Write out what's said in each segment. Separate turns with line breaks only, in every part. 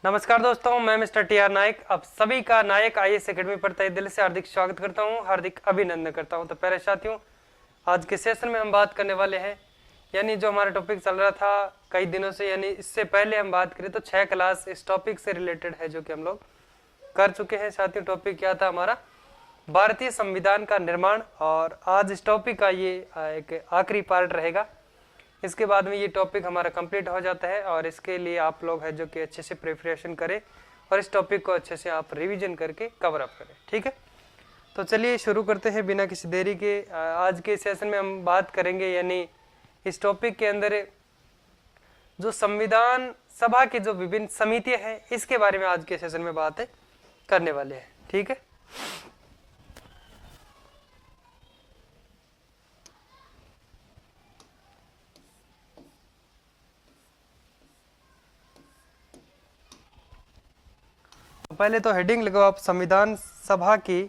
नमस्कार दोस्तों, मैं मिस्टर टी.आर. नायक आप सभी का नायक आईएएस एकेडमी पर तहे दिल से हार्दिक स्वागत करता हूं, हार्दिक अभिनंदन करता हूं। तो प्यारे साथियों, आज के सेशन में हम बात करने वाले हैं, यानी जो हमारा टॉपिक चल रहा था कई दिनों से, यानी इससे पहले हम बात करें तो 6 क्लास इस टॉपिक से रिलेटेड है जो कि हम लोग कर चुके हैं। साथियों, टॉपिक क्या था हमारा? भारतीय संविधान का निर्माण। और आज इस टॉपिक का ये एक आखिरी पार्ट रहेगा। इसके बाद में ये टॉपिक हमारा कंप्लीट हो जाता है और इसके लिए आप लोग है जो कि अच्छे से प्रिपरेशन करें और इस टॉपिक को अच्छे से आप रिवीजन करके कवर अप करें। ठीक है, तो चलिए शुरू करते हैं बिना किसी देरी के। आज के सेशन में हम बात करेंगे, यानी इस टॉपिक के अंदर जो संविधान सभा की जो विभिन्न समितियां हैं इसके बारे में आज के सेशन में बात करने वाले हैं। ठीक है, पहले तो हेडिंग लगाओ आप, संविधान सभा की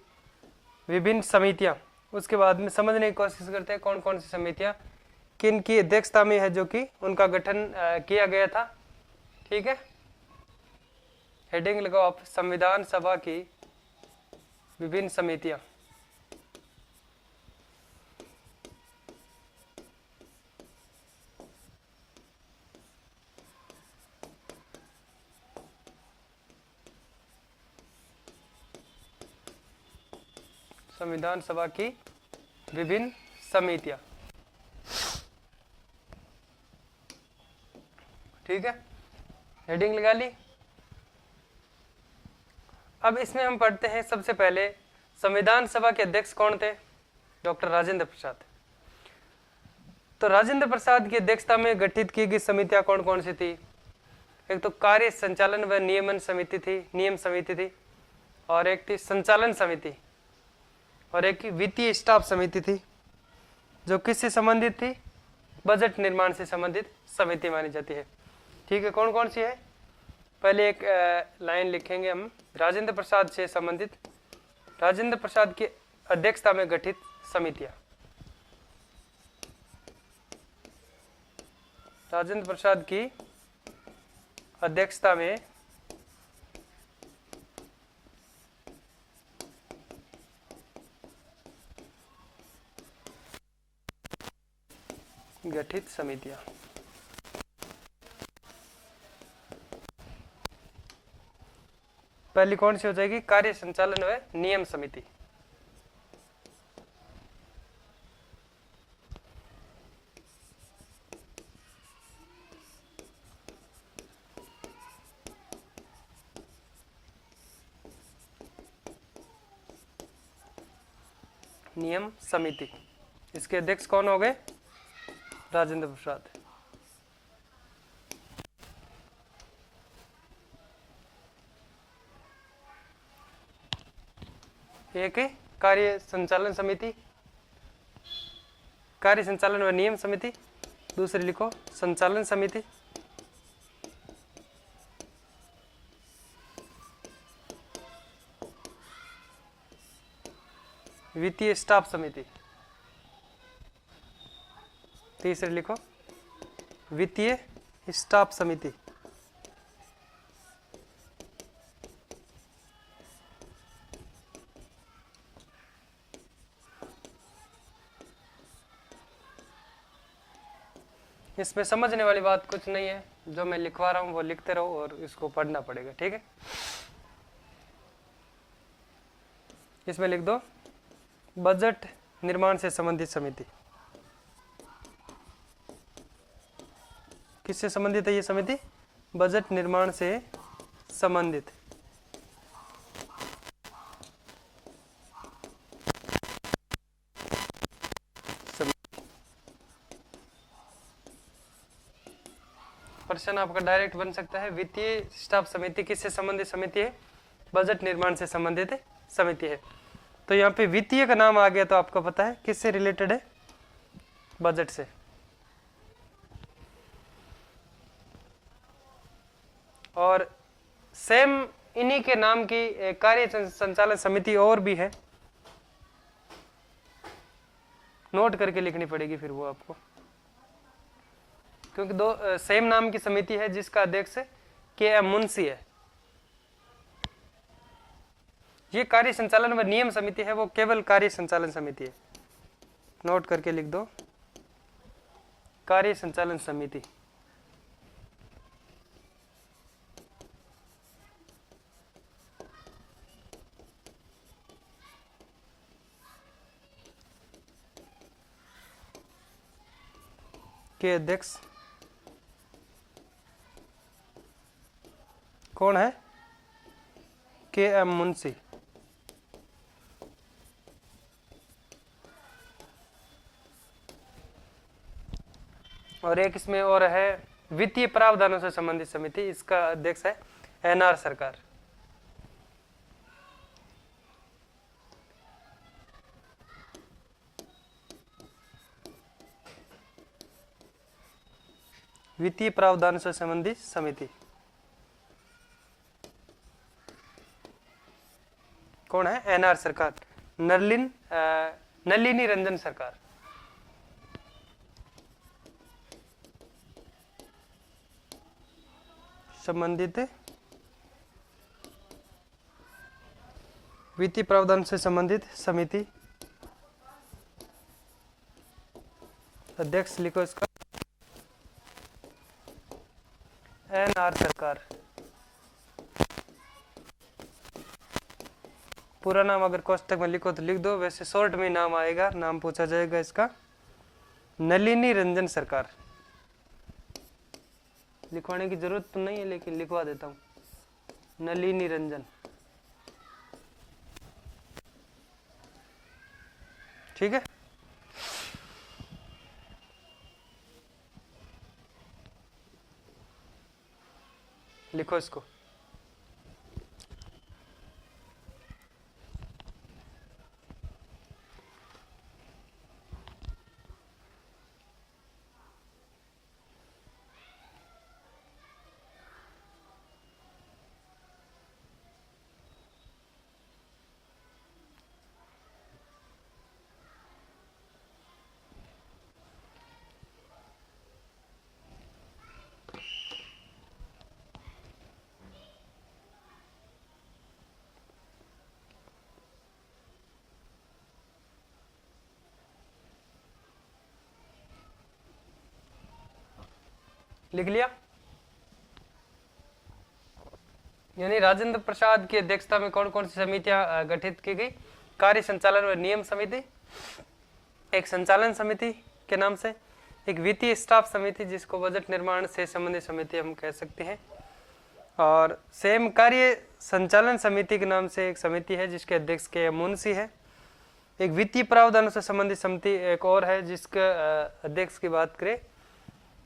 विभिन्न समितियां। उसके बाद में समझने की कोशिश करते हैं कौन कौन सी समितियां किन की अध्यक्षता में है जो कि उनका गठन किया गया था। ठीक है, हेडिंग लगाओ आप, संविधान सभा की विभिन्न समितियां। संविधान सभा की विभिन्न समितियां। ठीक है, हेडिंग लगा ली। अब इसमें हम पढ़ते हैं सबसे पहले संविधान सभा के अध्यक्ष कौन थे? डॉक्टर राजेंद्र प्रसाद। तो राजेंद्र प्रसाद की अध्यक्षता में गठित की गई समितियां कौन कौन सी थी? एक तो कार्य संचालन व नियमन समिति थी, नियम समिति थी, और एक थी संचालन समिति, और एक वित्तीय स्टाफ समिति थी जो किससे संबंधित थी? बजट निर्माण से संबंधित समिति मानी जाती है। ठीक है, कौन कौन सी है? पहले एक लाइन लिखेंगे हम, राजेंद्र प्रसाद से संबंधित, राजेंद्र प्रसाद की अध्यक्षता में गठित समितियां। राजेंद्र प्रसाद की अध्यक्षता में गठित समितियां। पहली कौन सी हो जाएगी? कार्य संचालन व नियम समिति। नियम समिति, इसके अध्यक्ष कौन हो गए? राजेंद्र प्रसाद। एक कार्य संचालन समिति, कार्य संचालन व नियम समिति। दूसरी लिखो संचालन समिति। वित्तीय स्टाफ समिति। तीसरी लिखो वित्तीय स्टाफ समिति। इसमें समझने वाली बात कुछ नहीं है, जो मैं लिखवा रहा हूं वो लिखते रहो और इसको पढ़ना पड़ेगा। ठीक है, इसमें लिख दो बजट निर्माण से संबंधित समिति। किससे संबंधित है ये समिति? बजट निर्माण से संबंधित। प्रश्न आपका डायरेक्ट बन सकता है, वित्तीय स्टाफ समिति किससे संबंधित समिति है? बजट निर्माण से संबंधित समिति है। तो यहाँ पे वित्तीय का नाम आ गया तो आपको पता है किससे रिलेटेड है? बजट से। और सेम इन्हीं के नाम की कार्य संचालन समिति और भी है, नोट करके लिखनी पड़ेगी फिर वो आपको, क्योंकि दो सेम नाम की समिति है जिसका अध्यक्ष के एम मुंशी है। ये कार्य संचालन व नियम समिति है वो केवल कार्य संचालन समिति है, नोट करके लिख दो, कार्य संचालन समिति। के अध्यक्ष कौन है? के एम मुंशी। और एक इसमें और है वित्तीय प्रावधानों से संबंधित समिति, इसका अध्यक्ष है एनआर सरकार। वित्तीय प्रावधान से संबंधित समिति कौन है? एनआर सरकार, नलिनी रंजन सरकार। संबंधित वित्तीय प्रावधान से संबंधित समिति, अध्यक्ष लिखो इसका एनआर सरकार। पूरा नाम अगर कोष्टक में लिखो तो लिख दो, वैसे शॉर्ट में नाम आएगा, नाम पूछा जाएगा इसका नलिनी रंजन सरकार। लिखवाने की जरूरत तो नहीं है लेकिन लिखवा देता हूं, नलिनी रंजन। ठीक है, लिखो इसको। लिख लिया? यानी राजेंद्र प्रसाद की अध्यक्षता में कौन कौन सी समितियां गठित की गई? कार्य संचालन व नियम समिति, एक संचालन समिति के नाम से, एक वित्तीय स्टाफ समिति जिसको बजट निर्माण से संबंधित समिति हम कह सकते हैं, और सेम कार्य संचालन समिति के नाम से एक समिति है जिसके अध्यक्ष के मुंशी है। एक वित्तीय प्रावधानों से संबंधित समिति एक और है जिसके अध्यक्ष की बात करें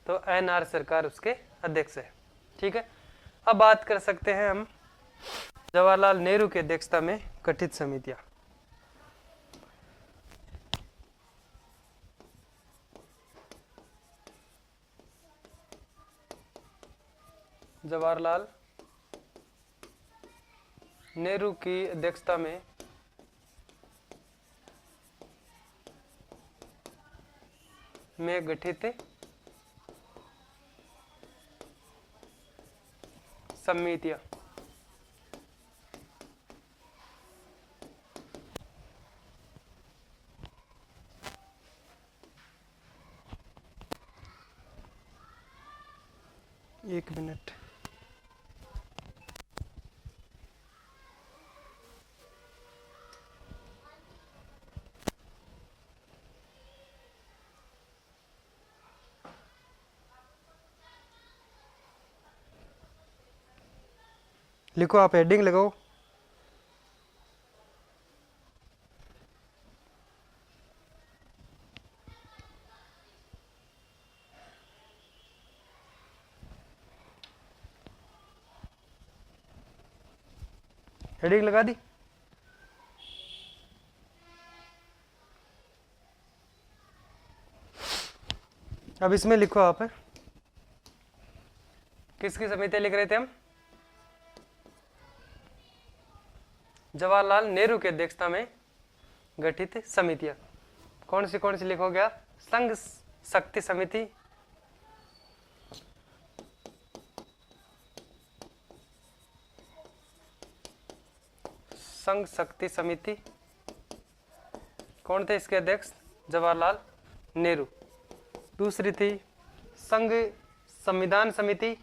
तो एनआर सरकार उसके अध्यक्ष है। ठीक है, अब बात कर सकते हैं हम जवाहरलाल नेहरू की अध्यक्षता में गठित समितियां। जवाहरलाल नेहरू की अध्यक्षता में गठित समितियां। एक मिनट, लिखो, आप हेडिंग लगाओ। हेडिंग लगा दी? अब इसमें लिखो आप, किसकी समिति लिख रहे थे हम? जवाहरलाल नेहरू की अध्यक्षता में गठित समितियां कौन सी लिखोगे आप? संघ शक्ति समिति, संघ शक्ति समिति, कौन थे इसके अध्यक्ष? जवाहरलाल नेहरू। दूसरी थी संघ संविधान समिति,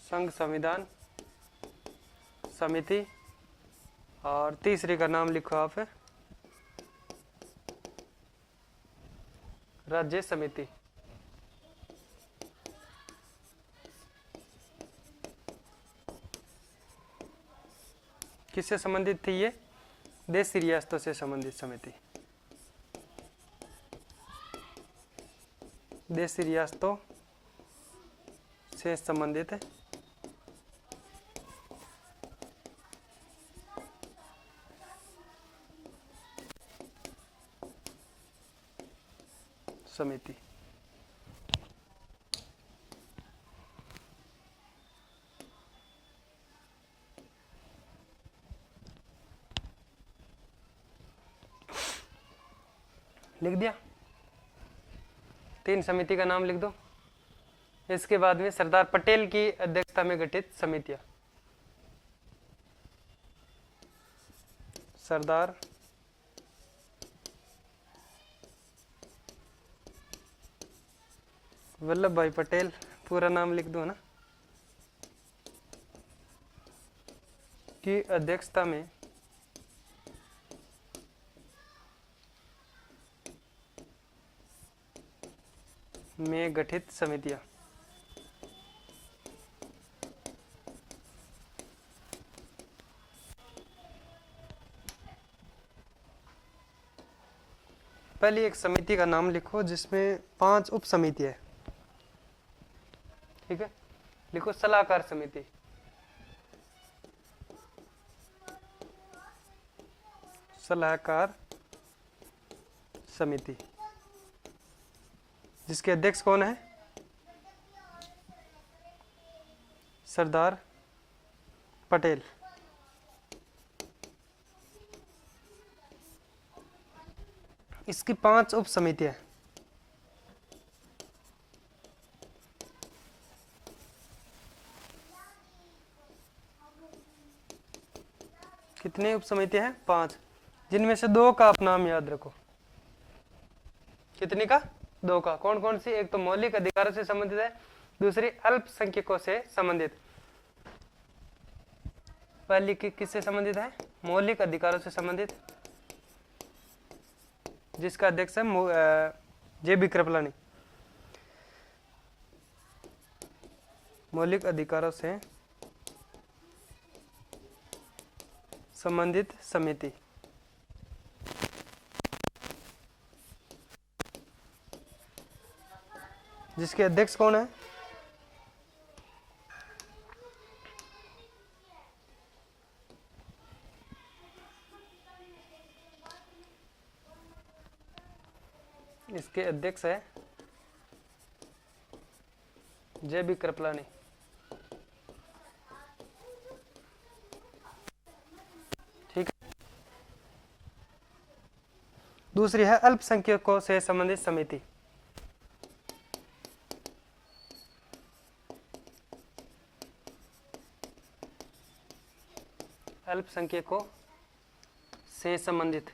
संघ संविधान समिति। और तीसरी का नाम लिखो आप, राज्य समिति। किससे संबंधित थी ये? देशी रियासतों से संबंधित समिति, देशी रियासतों से संबंधित है समिति। लिख दिया? 3 समिति का नाम लिख दो। इसके बाद में सरदार पटेल की अध्यक्षता में गठित समितियां, सरदार वल्लभ भाई पटेल, पूरा नाम लिख दो ना, की अध्यक्षता में गठित समितियां। पहली एक समिति का नाम लिखो जिसमें 5 उप समिति है, ठीक है? लिखो सलाहकार समिति, सलाहकार समिति, जिसके अध्यक्ष कौन है? सरदार पटेल। इसकी 5 उप समितियां, कितनी उप समितियां हैं? 5, जिनमें से 2 का आप नाम याद रखो। कितनी का? 2 का। कौन कौन सी? एक तो मौलिक अधिकारों से संबंधित है, दूसरी अल्पसंख्यकों से संबंधित। पहली किससे संबंधित है? मौलिक अधिकारों से संबंधित, जिसका अध्यक्ष है JB कृपलानी। मौलिक अधिकारों से संबंधित समिति, जिसके अध्यक्ष कौन है? इसके अध्यक्ष है JB कृपलानी। ठीक है। दूसरी है अल्पसंख्यकों से संबंधित समिति, अल्पसंख्यकों से संबंधित,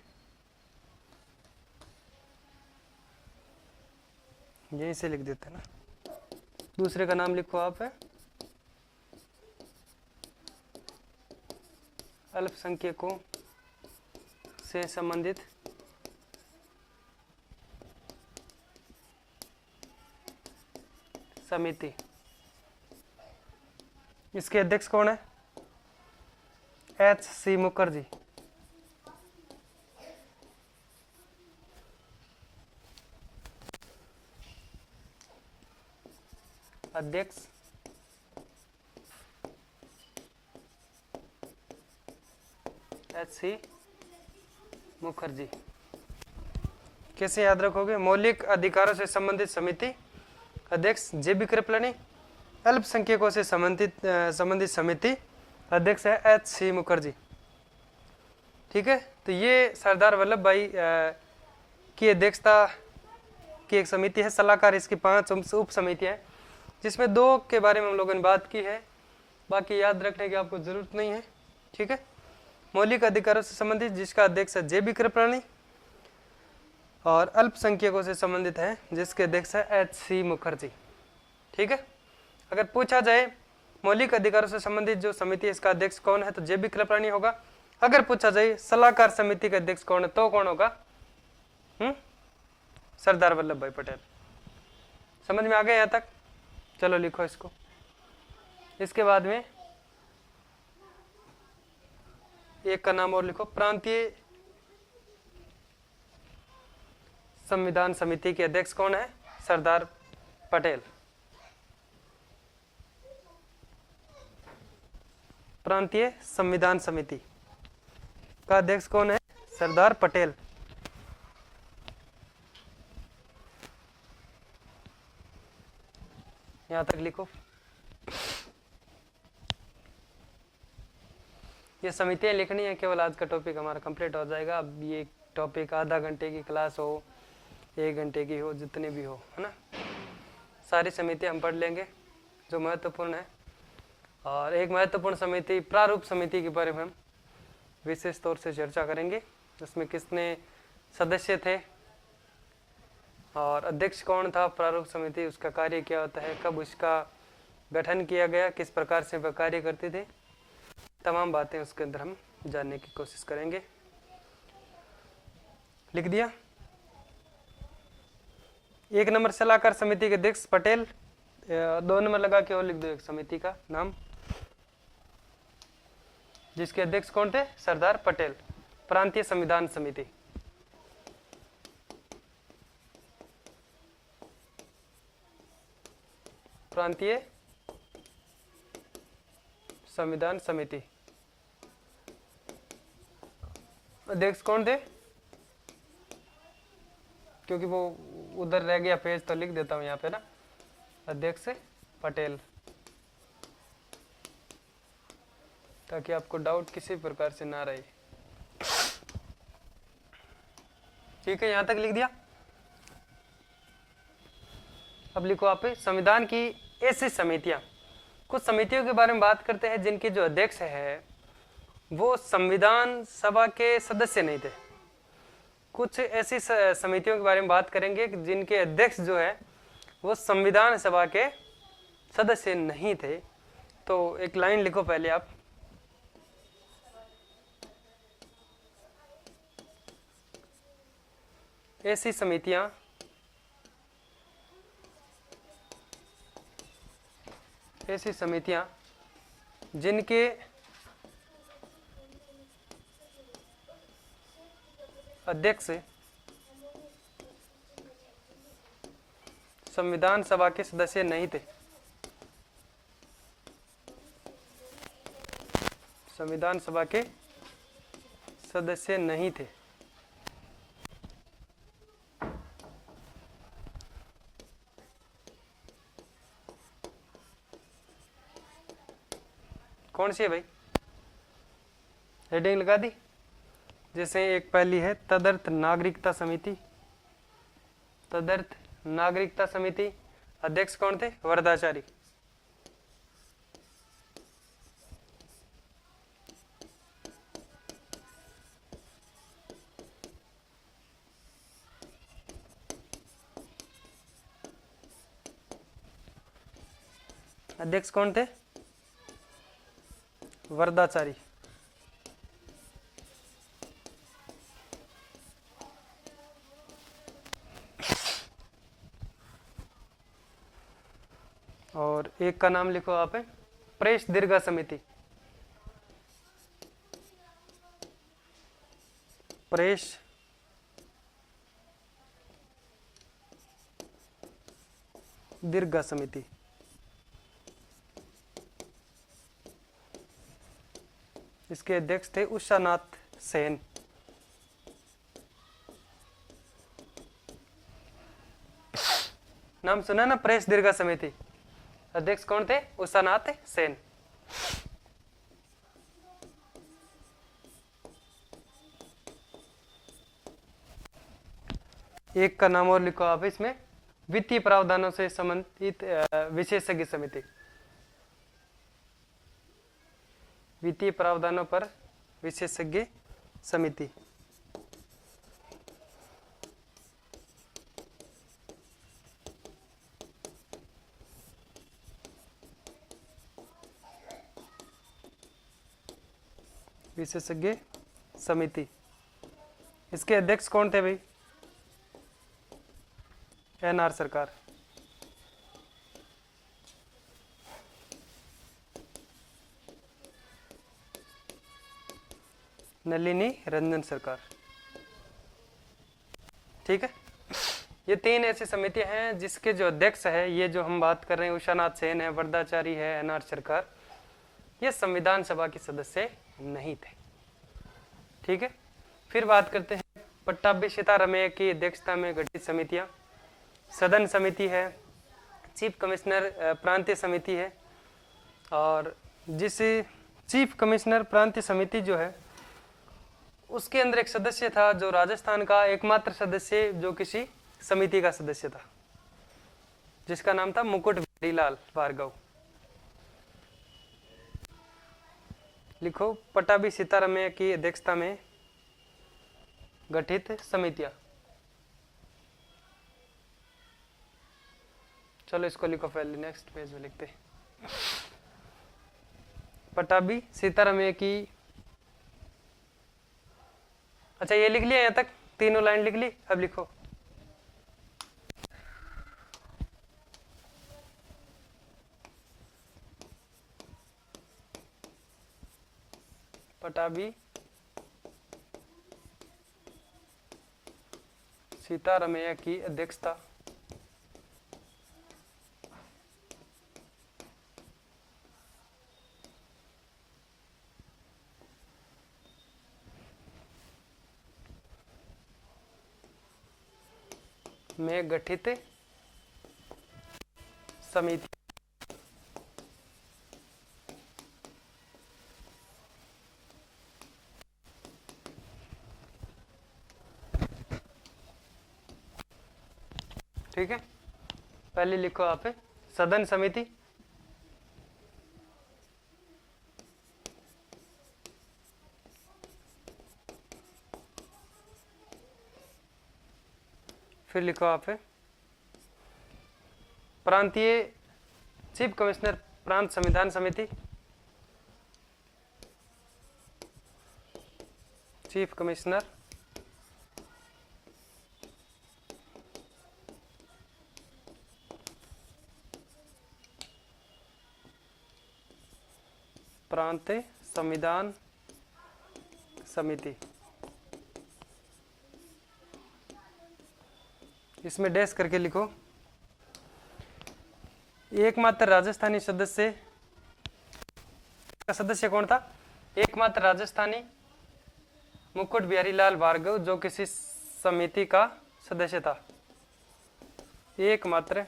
यही से लिख देते हैं ना। दूसरे का नाम लिखो आप, अल्पसंख्यकों से संबंधित समिति। इसके अध्यक्ष कौन है? HC मुखर्जी। अध्यक्ष HC मुखर्जी। कैसे याद रखोगे? मौलिक अधिकारों से संबंधित समिति, अध्यक्ष JB कृपलानी। अल्पसंख्यकों से संबंधित समिति, अध्यक्ष है HC मुखर्जी। ठीक है। तो ये सरदार वल्लभ भाई की अध्यक्षता की एक समिति है सलाहकार। इसकी 5 उप समितियां हैं। जिसमें 2 के बारे में हम लोगों ने बात की है, बाकी याद रखने की आपको जरूरत नहीं है। ठीक है, मौलिक अधिकारों से संबंधित जिसका अध्यक्ष है JB कृपलानी, और अल्पसंख्यकों से संबंधित है जिसके अध्यक्ष है HC मुखर्जी। ठीक है, अगर पूछा जाए मौलिक अधिकारों से संबंधित जो समिति है इसका अध्यक्ष कौन है तो JB कृपलानी होगा। अगर पूछा जाए सलाहकार समिति का अध्यक्ष कौन है तो कौन होगा? सरदार वल्लभ भाई पटेल। समझ में आ गया यहाँ तक? चलो लिखो इसको। इसके बाद में एक का नाम और लिखो, प्रांतीय संविधान समिति के अध्यक्ष कौन है? सरदार पटेल। प्रांतीय संविधान समिति का अध्यक्ष कौन है? सरदार पटेल। यहां तक लिखो। ये समितियां लिखनी है, केवल आज का टॉपिक हमारा कंप्लीट हो जाएगा। अब ये टॉपिक आधा घंटे की क्लास हो, 1 घंटे की हो, जितने भी हो, है ना, सारी समितियां हम पढ़ लेंगे जो महत्वपूर्ण है। और एक महत्वपूर्ण समिति प्रारूप समिति के बारे में हम विशेष तौर से चर्चा करेंगे। उसमें कितने सदस्य थे और अध्यक्ष कौन था, प्रारूप समिति उसका कार्य क्या होता है, कब उसका गठन किया गया, किस प्रकार से वह कार्य करती थी, तमाम बातें उसके अंदर हम जानने की कोशिश करेंगे। लिख दिया? 1 नंबर सलाहकार समिति के अध्यक्ष पटेल, 2 नंबर लगा के और लिख दो एक समिति का नाम जिसके अध्यक्ष कौन थे? सरदार पटेल। प्रांतीय संविधान समिति। प्रांतीय संविधान समिति अध्यक्ष कौन थे? क्योंकि वो उधर रह गया पेज तो लिख देता हूं यहाँ पे ना, अध्यक्ष पटेल, ताकि आपको डाउट किसी प्रकार से ना रहे। ठीक है, यहां तक लिख दिया। अब लिखो आप संविधान की ऐसी समितियां। कुछ समितियों के बारे में बात करते हैं जिनके जो अध्यक्ष है वो संविधान सभा के सदस्य नहीं थे। कुछ ऐसी समितियों के बारे में बात करेंगे जिनके अध्यक्ष जो है वो संविधान सभा के सदस्य नहीं थे। तो एक लाइन लिखो पहले आप, ऐसी समितियां जिनके अध्यक्ष संविधान सभा के सदस्य नहीं थे। संविधान सभा के सदस्य नहीं थे। कौन सी है भाई? हेडिंग लगा दी। जैसे एक पहली है तदर्थ नागरिकता समिति। तदर्थ नागरिकता समिति अध्यक्ष कौन थे? वरदाचारी। अध्यक्ष कौन थे? वरदाचारी। और एक का नाम लिखो आप, प्रेस दीर्घा समिति। प्रेस दीर्घा समिति। इसके अध्यक्ष थे उषानाथ सेन। नाम सुना ना, प्रेस दीर्घा समिति। अध्यक्ष कौन थे? उषानाथ सेन। एक का नाम और लिखो आप इसमें, वित्तीय प्रावधानों से संबंधित विशेषज्ञ समिति। वित्तीय प्रावधानों पर विशेषज्ञ समिति। विशेषज्ञ समिति, इसके अध्यक्ष कौन थे भाई? एनआर सरकार। नलिनी रंजन सरकार। ठीक है, ये तीन ऐसी समितियां हैं जिसके जो अध्यक्ष है, ये जो हम बात कर रहे हैं उषानाथ सेन है, वरदाचारी है, एनआर सरकार, ये संविधान सभा के सदस्य नहीं थे। ठीक है, फिर बात करते हैं पट्टाभी सीतारमैया की अध्यक्षता में गठित समितियां। सदन समिति है, चीफ कमिश्नर प्रांतीय समिति है, और जिस चीफ कमिश्नर प्रांतीय समिति जो है उसके अंदर एक सदस्य था जो राजस्थान का एकमात्र सदस्य जो किसी समिति का सदस्य था, जिसका नाम था मुकुट बिहारी लाल भार्गव। लिखो, पट्टाभी सीतारमैया की अध्यक्षता में गठित समितियां। चलो इसको लिखो पहले, नेक्स्ट पेज में लिखते हैं। पट्टाभी सीतारमैया की, अच्छा ये लिख लिया यहाँ तक, तीनों लाइन लिख ली। अब लिखो पट्टाभी सीतारमैया की अध्यक्षता में गठित समिति। ठीक है, पहले लिखो आप सदन समिति, फिर लिखो आप प्रांतीय चीफ कमिश्नर प्रांत संविधान समिति, चीफ कमिश्नर प्रांत संविधान समिति। इसमें डैश करके लिखो, एकमात्र राजस्थानी सदस्य का सदस्य कौन था? एकमात्र राजस्थानी मुकुट बिहारी लाल भार्गव, जो किसी समिति का सदस्य था। एकमात्र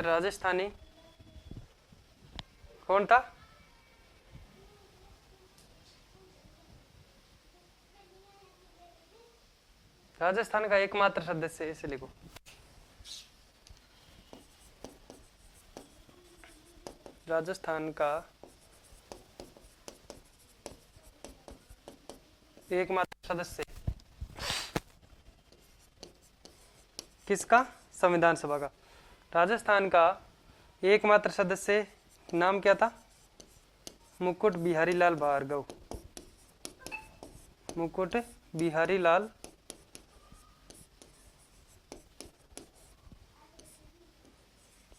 राजस्थानी कौन था? राजस्थान का एकमात्र सदस्य, इसे लिखो। राजस्थान का एकमात्र सदस्य किसका? संविधान सभा का। राजस्थान का एकमात्र सदस्य नाम क्या था? मुकुट बिहारी लाल भार्गव। मुकुट बिहारी लाल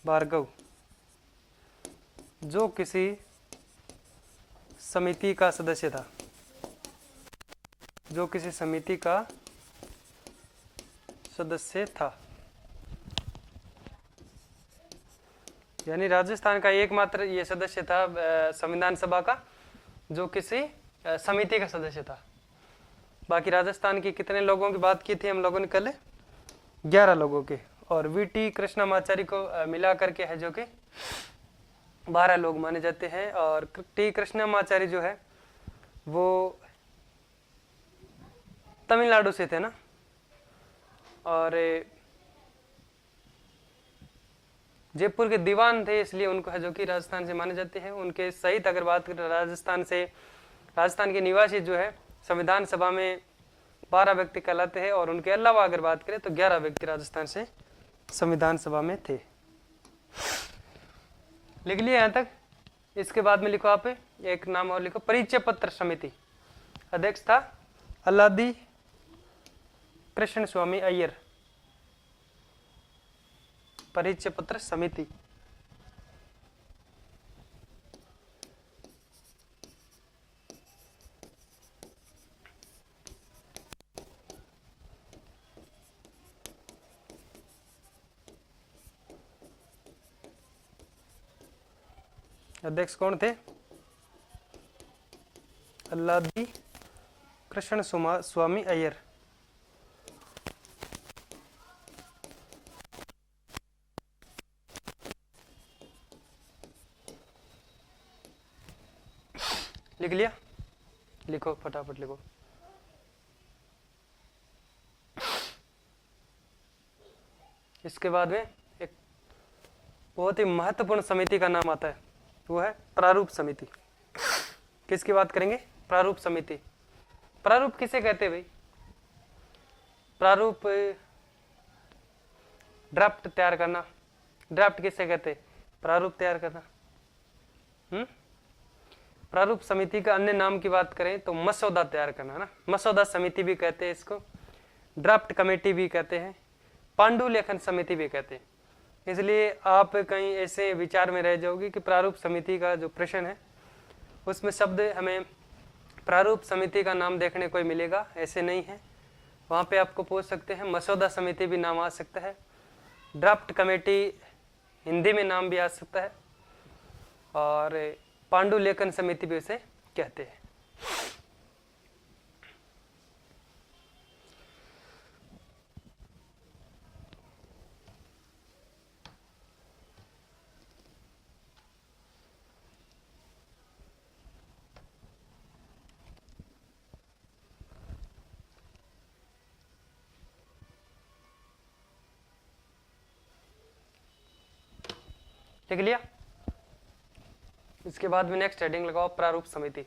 भार्गव, जो किसी समिति का सदस्य था, जो किसी समिति का सदस्य था। यानी राजस्थान का एकमात्र ये सदस्य था संविधान सभा का, जो किसी समिति का सदस्य था। बाकी राजस्थान की कितने लोगों की बात की थी हम लोगों ने कल? 11 लोगों के, और वीटी कृष्णमाचारी को मिला करके है जो कि 12 लोग माने जाते हैं। और टी कृष्णमाचारी जो है वो तमिलनाडु से थे ना, और जयपुर के दीवान थे, इसलिए उनको है जो कि राजस्थान से माने जाते हैं। उनके सहित अगर बात करें राजस्थान के निवासी जो है संविधान सभा में 12 व्यक्ति कहलाते हैं, और उनके अलावा अगर बात करें तो 11 व्यक्ति राजस्थान से संविधान सभा में थे। लिख लिया यहां तक। इसके बाद में लिखो आप एक नाम और लिखो, परिचय पत्र समिति। अध्यक्ष था अल्लादी कृष्ण स्वामी अय्यर। परिचय पत्र समिति। अध्यक्ष कौन थे? अल्लादी कृष्ण स्वामी अय्यर। लिख लिया? लिखो फटाफट लिखो। इसके बाद में एक बहुत ही महत्वपूर्ण समिति का नाम आता है, वो है प्रारूप समिति। किसकी बात करेंगे? प्रारूप समिति। प्रारूप किसे कहते हैं भाई? प्रारूप ड्राफ्ट तैयार करना। ड्राफ्ट किसे कहते? प्रारूप तैयार करना। प्रारूप समिति का अन्य नाम की बात करें तो मसौदा तैयार करना ना, मसौदा समिति भी कहते हैं इसको, ड्राफ्ट कमेटी भी कहते हैं, पांडुलेखन समिति भी कहते हैं। इसलिए आप कहीं ऐसे विचार में रह जाओगे कि प्रारूप समिति का जो प्रश्न है उसमें शब्द हमें प्रारूप समिति का नाम देखने को मिलेगा, ऐसे नहीं है। वहाँ पे आपको पूछ सकते हैं, मसौदा समिति भी नाम आ सकता है, ड्राफ्ट कमेटी हिंदी में नाम भी आ सकता है, और पांडुलेखन समिति भी उसे कहते हैं। लिख लिया? इसके बाद में नेक्स्ट हेडिंग लगाओ, प्रारूप समिति।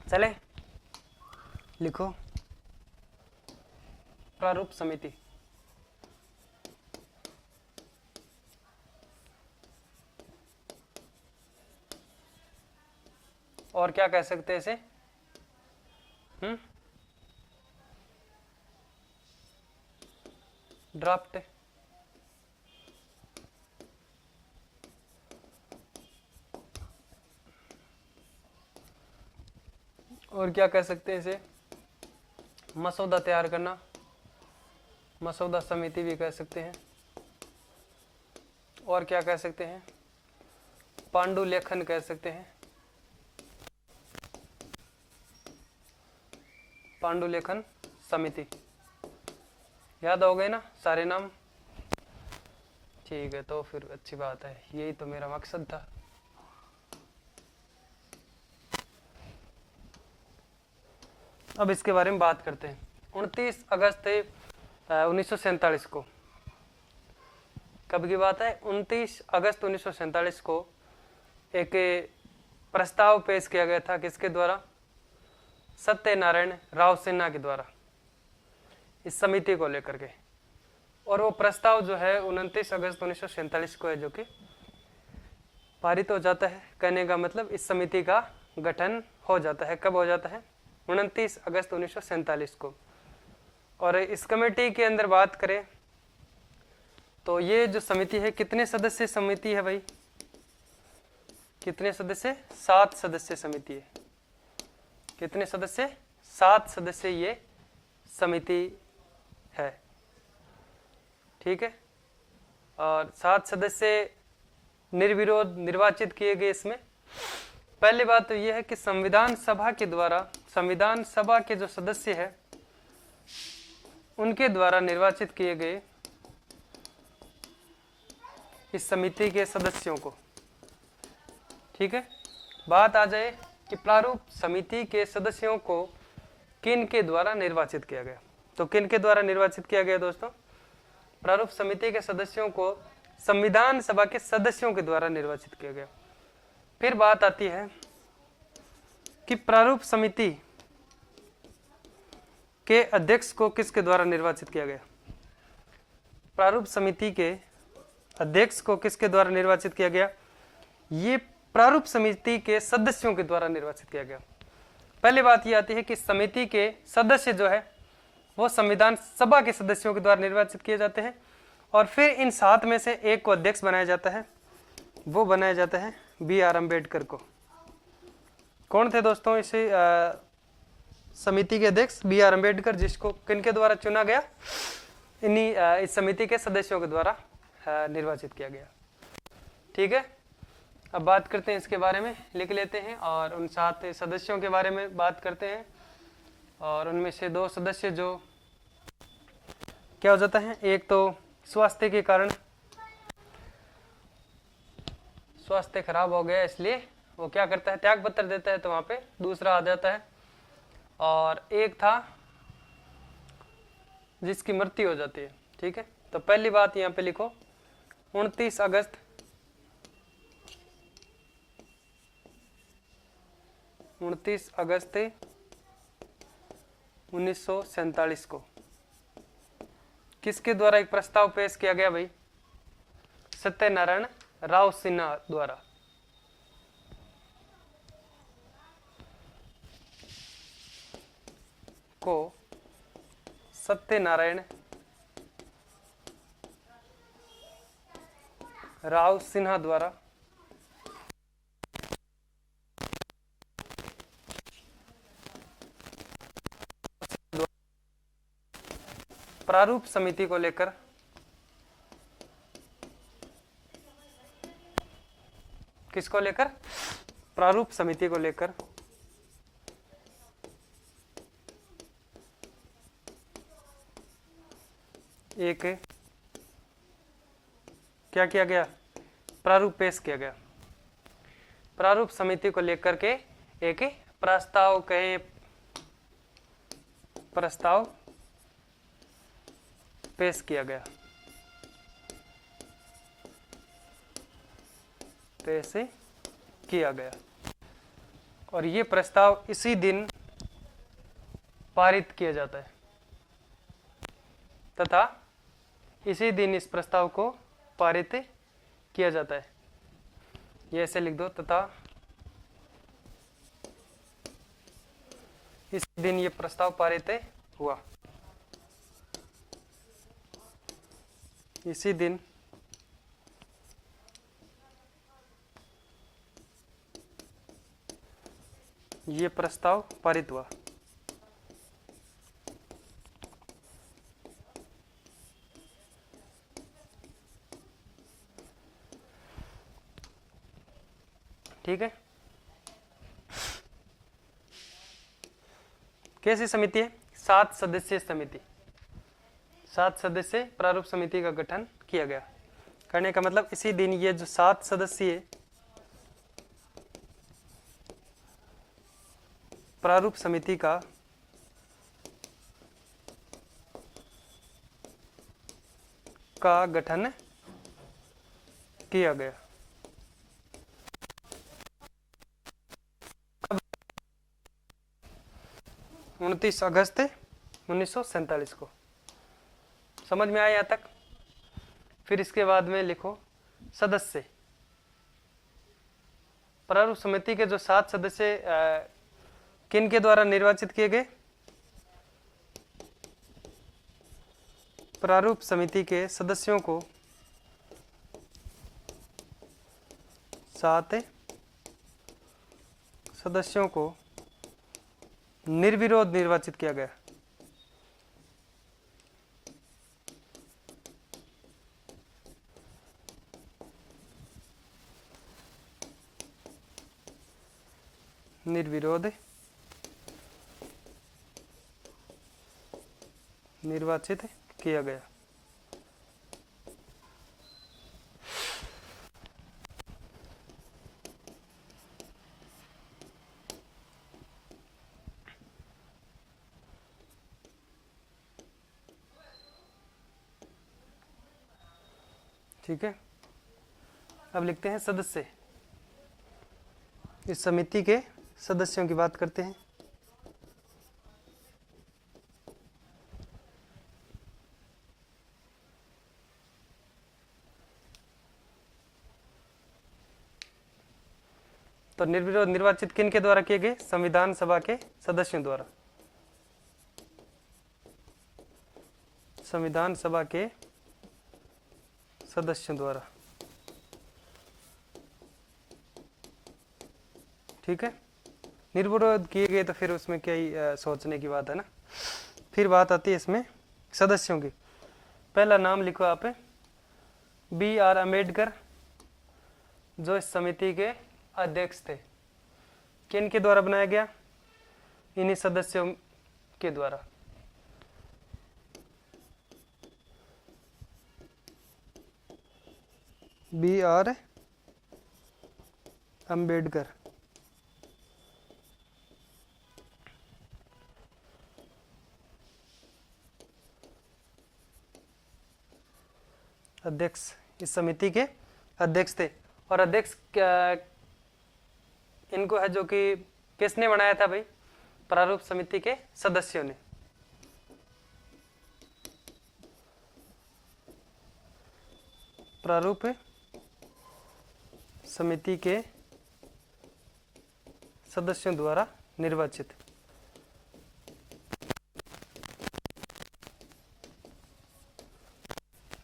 चले लिखो प्रारूप समिति। और क्या कह सकते हैं इसे? ड्राफ्ट, और क्या कह सकते हैं इसे? मसौदा तैयार करना, मसौदा समिति भी कह सकते हैं। और क्या कह सकते हैं? पांडुलेखन कह सकते हैं, पांडुलेखन समिति। याद हो गए ना सारे नाम? ठीक है, तो फिर अच्छी बात है, यही तो मेरा मकसद था। अब इसके बारे में बात करते हैं। 29 अगस्त 1947 को, कब की बात है? 29 अगस्त 1947 को एक प्रस्ताव पेश किया गया था, किसके द्वारा? सत्यनारायण राव सिन्हा के द्वारा, इस समिति को लेकर के। और वो प्रस्ताव जो है 29 अगस्त 1947 को है जो कि पारित हो जाता है। कहने का मतलब इस समिति का गठन हो जाता है। कब हो जाता है? 29 अगस्त 1947 को। और इस कमेटी के अंदर बात करें तो ये जो समिति है कितने सदस्य समिति है भाई? कितने सदस्य? 7 सदस्य समिति है। कितने सदस्य? 7 सदस्य ये समिति है। ठीक है, और 7 सदस्य निर्विरोध निर्वाचित किए गए। इसमें पहली बात तो यह है कि संविधान सभा के द्वारा, संविधान सभा के जो सदस्य हैं उनके द्वारा निर्वाचित किए गए इस समिति के सदस्यों को। ठीक है, बात आ जाए कि प्रारूप समिति के सदस्यों को किन के द्वारा निर्वाचित किया गया। तो किन के द्वारा निर्वाचित किया गया दोस्तों? प्रारूप समिति के सदस्यों को संविधान सभा के सदस्यों के द्वारा निर्वाचित किया गया। फिर बात आती है कि प्रारूप समिति के अध्यक्ष को किसके द्वारा निर्वाचित किया गया? प्रारूप समिति के अध्यक्ष को किसके द्वारा निर्वाचित किया गया? ये प्रारूप समिति के सदस्यों के द्वारा निर्वाचित किया गया। पहली बात ये आती है कि समिति के सदस्य जो है वो संविधान सभा के सदस्यों के द्वारा निर्वाचित किए जाते हैं, और फिर इन 7 में से एक को अध्यक्ष बनाया जाता है। वो बनाया जाता है BR अम्बेडकर को। कौन थे दोस्तों इसे समिति के अध्यक्ष? BR अम्बेडकर, जिसको किनके द्वारा चुना गया? इन्हीं इस समिति के सदस्यों के द्वारा निर्वाचित किया गया। ठीक है, अब बात करते हैं इसके बारे में, लिख लेते हैं और उन 7 सदस्यों के बारे में बात करते हैं। और उनमें से 2 सदस्य जो क्या हो जाता है, एक तो स्वास्थ्य के कारण, स्वास्थ्य खराब हो गया इसलिए वो क्या करता है, त्याग पत्र देता है, तो वहां पे दूसरा आ जाता है। और एक था जिसकी मृत्यु हो जाती है। ठीक है, तो पहली बात यहाँ पे लिखो 29 अगस्त 1947 को किसके द्वारा एक प्रस्ताव पेश किया गया भाई? सत्यनारायण राव सिन्हा द्वारा। को सत्यनारायण राव सिन्हा द्वारा प्रारूप समिति को लेकर किसको लेकर? प्रारूप समिति को लेकर एक क्या किया गया? प्रारूप पेश किया गया। प्रारूप समिति को लेकर के एक प्रस्ताव प्रस्ताव पेश किया गया। पेश किया गया और ये प्रस्ताव इसी दिन पारित किया जाता है तथा इसी दिन इस प्रस्ताव को पारित किया जाता है। ये ऐसे लिख दो, तथा इस दिन ये प्रस्ताव पारित हुआ। इसी दिन ये प्रस्ताव पारित हुआ। ठीक है, कैसी समिति है? 7 सदस्यीय समिति। 7 सदस्य प्रारूप समिति का गठन किया गया। करने का मतलब इसी दिन ये जो 7 सदस्यीय प्रारूप समिति का गठन किया गया। 29 अगस्त 1947 को। समझ में आया यहाँ तक? फिर इसके बाद में लिखो सदस्य। प्रारूप समिति के जो 7 सदस्य किन के द्वारा निर्वाचित किए गए? प्रारूप समिति के सदस्यों को 7 सदस्यों को निर्विरोध निर्वाचित किया गया। निर्विरोध निर्वाचित किया गया। ठीक है, अब लिखते हैं सदस्य। इस समिति के सदस्यों की बात करते हैं। तो निर्विरोध निर्वाचित किन के द्वारा किए गए? संविधान सभा के सदस्यों द्वारा। संविधान सभा के सदस्यों द्वारा। ठीक है, निर्विरोध किए गए तो फिर उसमें क्या ही सोचने की बात है ना। फिर बात आती है इसमें सदस्यों की। पहला नाम लिखो आप, B.R. अम्बेडकर, जो इस समिति के अध्यक्ष थे। किन के द्वारा बनाया गया? इन्हीं सदस्यों के द्वारा। B.R. अम्बेडकर। अध्यक्ष, इस समिति के अध्यक्ष थे। और अध्यक्ष इनको है जो कि किसने बनाया था भाई? प्रारूप समिति के सदस्यों ने। प्रारूप समिति के सदस्यों द्वारा निर्वाचित।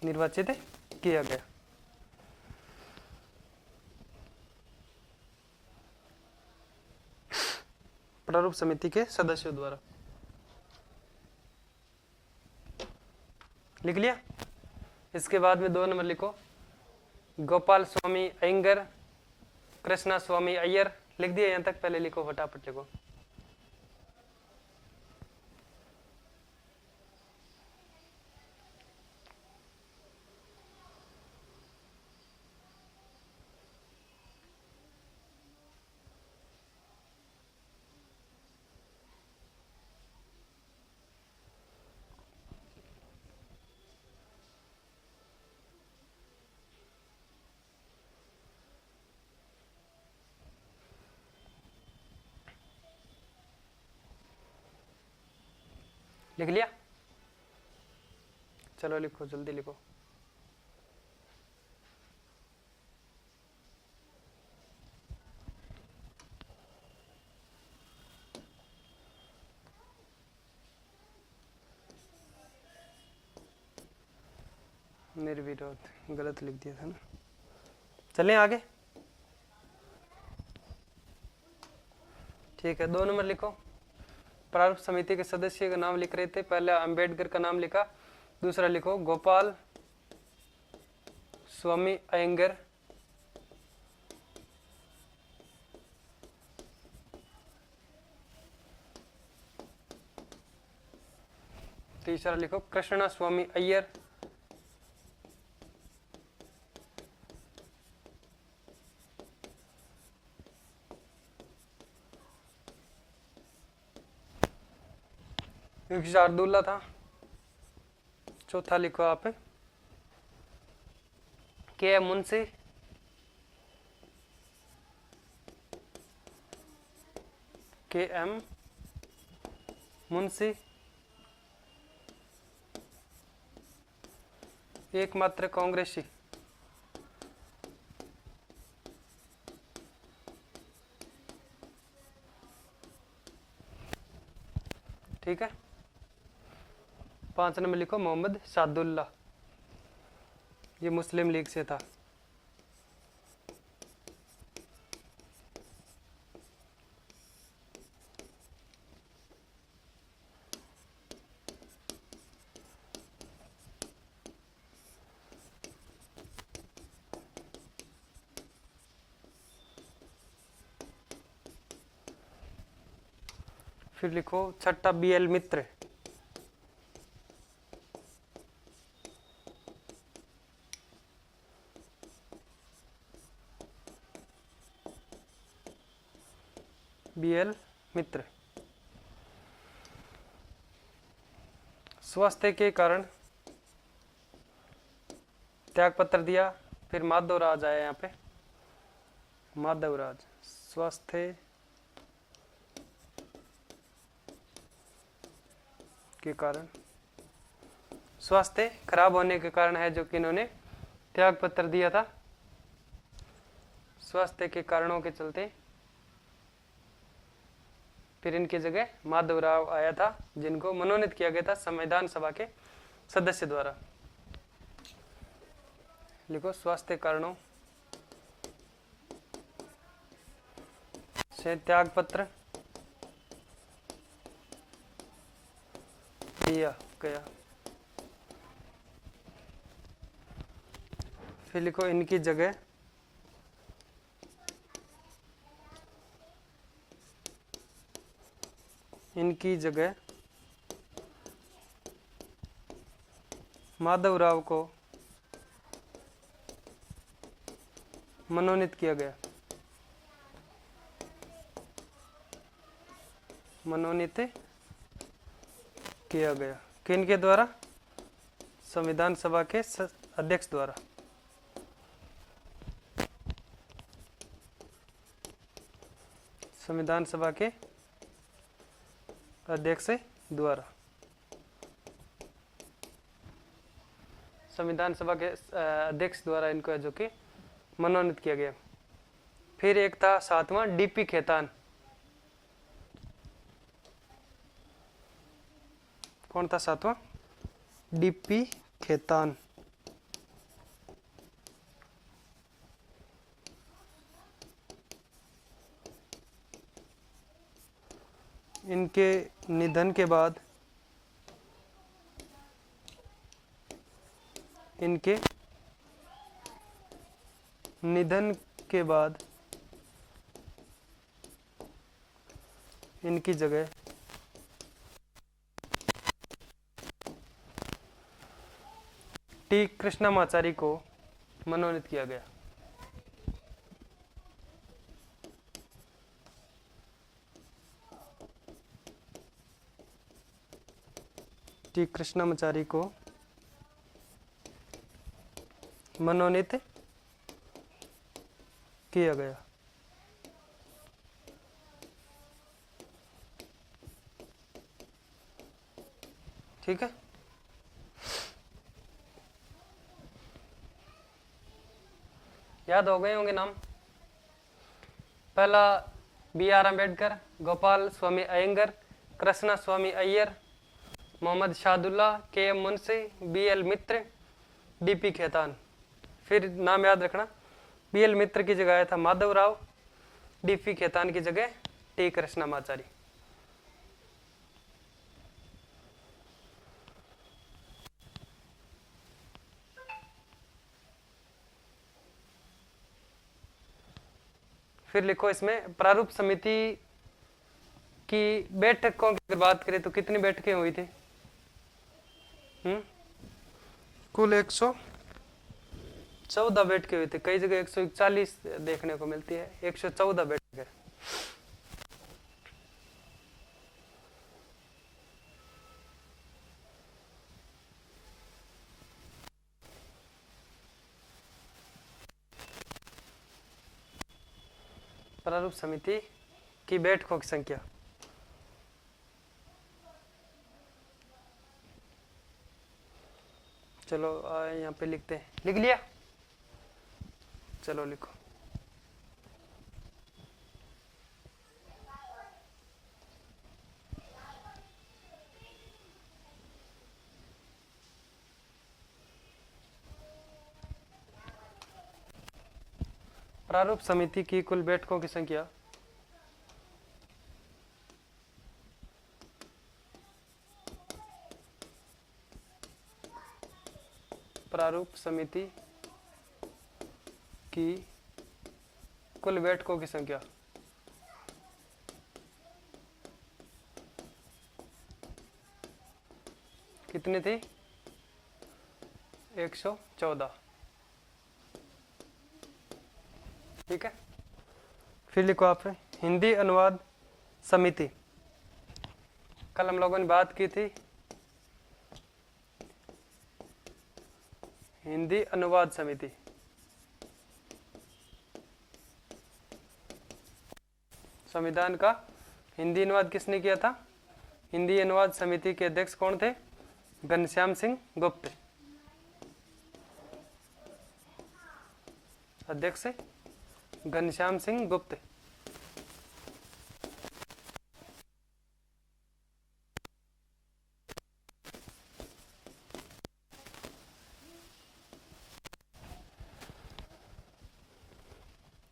निर्वाचित किया गया। प्रारूप समिति के सदस्यों द्वारा। लिख लिया? इसके बाद में 2 नंबर लिखो, गोपाल स्वामी अयंगर, कृष्णा स्वामी अय्यर। लिख दिया यहां तक? पहले लिखो, फटाफट लिखो। लिख लिया? चलो लिखो, जल्दी लिखो। निर्विरोध गलत लिख दिया था ना। चलें आगे। ठीक है, 2 नंबर लिखो। प्रारूप समिति के सदस्य का नाम लिख रहे थे। पहला अंबेडकर का नाम लिखा, दूसरा लिखो गोपाल स्वामी अयंगर, तीसरा लिखो कृष्णा स्वामी अय्यर, शार्दुल्ला था। चौथा लिखो आप के मुंशी, के.एम. मुंशी, एकमात्र कांग्रेसी। ठीक है, 5 नंबर लिखो मोहम्मद सादुल्ला, ये मुस्लिम लीग से था। फिर लिखो छठा BL मित्र। BL मित्र स्वास्थ्य के कारण त्याग पत्र दिया। फिर माधवराज आया यहाँ पे, माधवराज स्वास्थ्य के कारण, स्वास्थ्य खराब होने के कारण है जो कि इन्होंने त्याग पत्र दिया था। स्वास्थ्य के कारणों के चलते फिर इनकी जगह माधवराव आया था, जिनको मनोनीत किया गया था संविधान सभा के सदस्य द्वारा। लिखो स्वास्थ्य कारणों से त्याग पत्र दिया गया। फिर लिखो इनकी जगह माधवराव को मनोनीत किया गया। मनोनीत किया गया किनके द्वारा? संविधान सभा के अध्यक्ष द्वारा। संविधान सभा के अध्यक्ष द्वारा, संविधान सभा के अध्यक्ष द्वारा इनको जो कि मनोनीत किया गया। फिर एक था सातवां DP खेतान। कौन था सातवां? DP खेतान। इनके निधन के बाद इनकी जगह T कृष्णमाचारी को मनोनीत किया गया। T कृष्णमाचारी को मनोनीत किया गया। ठीक है। याद हो गए होंगे नाम। पहला BR अम्बेडकर, गोपाल स्वामी अयंगर, कृष्णा स्वामी अय्यर, मोहम्मद शाहदुल्ला, KM मुंशी, BL मित्र, DP खेतान। फिर नाम याद रखना, BL मित्र की जगह आया था माधवराव, DP खेतान की जगह T कृष्णमाचारी। फिर लिखो इसमें प्रारूप समिति की बैठकों की अगर बात करें तो कितनी बैठकें हुई थी? कुल 114 बैठकें हुई थी। कई जगह 141 देखने को मिलती है, 114 बैठकें। प्रारूप समिति की बैठकों की संख्या, चलो यहाँ पे लिखते हैं। लिख लिया? चलो लिखो। प्रारूप समिति की कुल बैठकों की संख्या प्रारूप समिति की कुल बैठकों की संख्या कितनी थी? 114। ठीक है, फिर लिखो आप हिंदी अनुवाद समिति। कल हम लोगों ने बात की थी हिंदी अनुवाद समिति। संविधान का हिंदी अनुवाद किसने किया था? हिंदी अनुवाद समिति के अध्यक्ष कौन थे? घनश्याम सिंह गुप्त। अध्यक्ष घनश्याम सिंह गुप्त।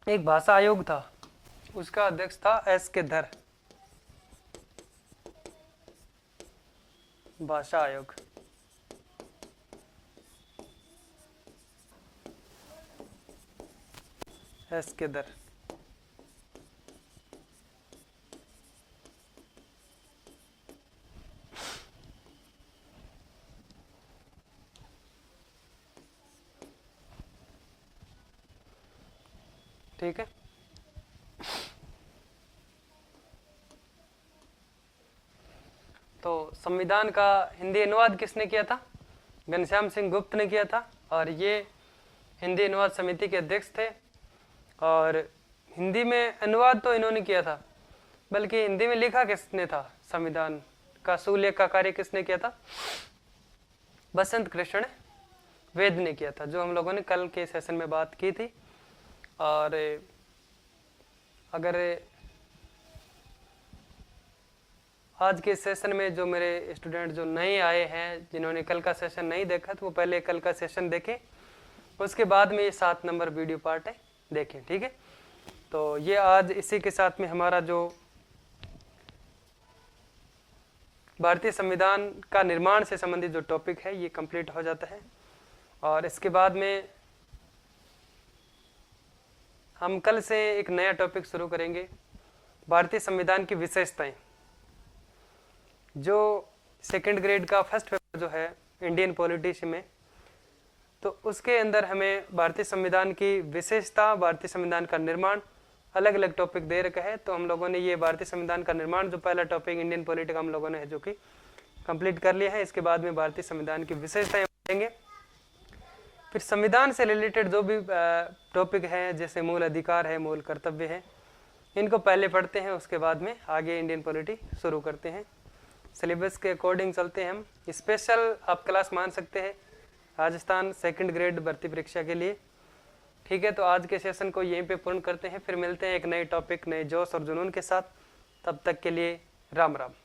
एक भाषा आयोग था, उसका अध्यक्ष था एस के धर। भाषा आयोग। एस के धर। ठीक है, तो संविधान का हिंदी अनुवाद किसने किया था? घनश्याम सिंह गुप्त ने किया था, और ये हिंदी अनुवाद समिति के अध्यक्ष थे। और हिंदी में अनुवाद तो इन्होंने किया था, बल्कि हिंदी में लिखा किसने था? संविधान का सुलेख का कार्य किसने किया था? बसंत कृष्ण वेद ने किया था, जो हम लोगों ने कल के सेशन में बात की थी। और अगर आज के सेशन में जो मेरे स्टूडेंट जो नए आए हैं, जिन्होंने कल का सेशन नहीं देखा, तो वो पहले कल का सेशन देखें, उसके बाद में ये 7 नंबर वीडियो पार्ट है, देखें। ठीक है, तो ये आज इसी के साथ में हमारा जो भारतीय संविधान का निर्माण से संबंधित जो टॉपिक है ये कंप्लीट हो जाता है। और इसके बाद में हम कल से एक नया टॉपिक शुरू करेंगे, भारतीय संविधान की विशेषताएं। जो सेकंड ग्रेड का फर्स्ट पेपर जो है इंडियन पॉलिटिक्स में, तो उसके अंदर हमें भारतीय संविधान की विशेषता, भारतीय संविधान का निर्माण, अलग अलग टॉपिक दे रखा है। तो हम लोगों ने ये भारतीय संविधान का निर्माण जो पहला टॉपिक इंडियन पॉलिटिक्स हम लोगों ने है जो कि कंप्लीट कर लिया है। इसके बाद में भारतीय संविधान की विशेषताएं पढ़ेंगे। फिर संविधान से रिलेटेड जो भी टॉपिक है, जैसे मूल अधिकार है, मूल कर्तव्य है, इनको पहले पढ़ते हैं, उसके बाद में आगे इंडियन पॉलिटी शुरू करते हैं। सिलेबस के अकॉर्डिंग चलते हैं हम। स्पेशल आप क्लास मान सकते हैं राजस्थान सेकंड ग्रेड भर्ती परीक्षा के लिए। ठीक है, तो आज के सेशन को यहीं पे पूर्ण करते हैं, फिर मिलते हैं एक नए टॉपिक, नए जोश और जुनून के साथ। तब तक के लिए राम राम।